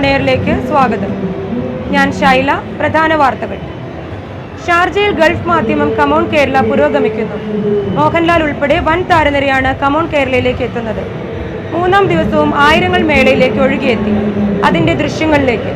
On എയറിലേക്ക് സ്വാഗതം. ഞാൻ ശൈല. പ്രധാന വാർത്തകൾ. ഷാർജയിൽ ഗൾഫ് മാധ്യമം കമോൺ കേരള പുരോഗമിക്കുന്നു. മോഹൻലാൽ ഉൾപ്പെടെ വൻ താരനിരയാണ് കമോൺ കേരളയിലേക്ക് എത്തുന്നത്. 3-ാം ദിവസവും ആയിരങ്ങൾ മേളയിലേക്ക് ഒഴുകിയെത്തി. അതിന്റെ ദൃശ്യങ്ങളിലേക്ക്.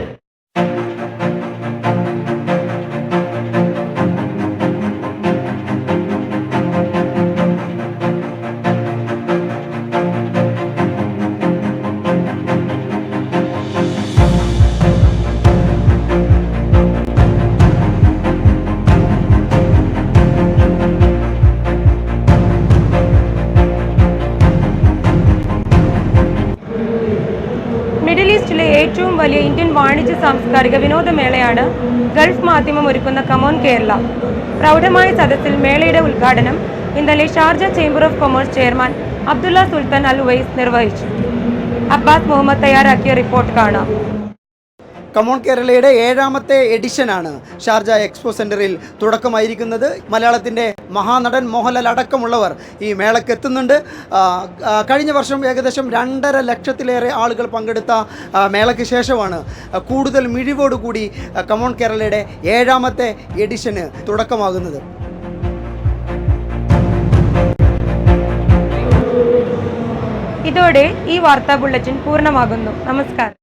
മിഡിൽ ഈസ്റ്റിലെ ഏറ്റവും വലിയ ഇന്ത്യൻ വാണിജ്യ സാംസ്കാരിക വിനോദമേളയാണ് ഗൾഫ് മാധ്യമം ഒരുക്കുന്ന കമോൺ കേരള. പ്രൗഢമായ സദസ്സിൽ മേളയുടെ ഉദ്ഘാടനം ഇന്നലെ Sharjah chamber of commerce chairman Abdullah Sultan Al Uwais നിർവഹിച്ചു. അബ്ബാസ് മുഹമ്മദ് തയ്യാറാക്കിയ റിപ്പോർട്ട് കാണാം. കമോൺ കേരളയുടെ 7ാമത്തെ എഡിഷനാണ് ഷാർജ എക്സ്പോ സെൻറ്ററിൽ തുടക്കമായിരിക്കുന്നത്. മലയാളത്തിൻ്റെ മഹാനടൻ മോഹൻലാൽ അടക്കമുള്ളവർ ഈ മേളയ്ക്ക് എത്തുന്നുണ്ട്. കഴിഞ്ഞ വർഷം ഏകദേശം 2.5 ലക്ഷത്തിലേറെ ആളുകൾ പങ്കെടുത്ത മേളയ്ക്ക് ശേഷമാണ് കൂടുതൽ മിഴിവോടുകൂടി കമോൺ കേരളയുടെ 7ാമത്തെ എഡിഷന് തുടക്കമാകുന്നത്. ഇതോടെ ഈ വാർത്താ ബുള്ളറ്റിൻ പൂർണ്ണമാകുന്നു. നമസ്കാരം.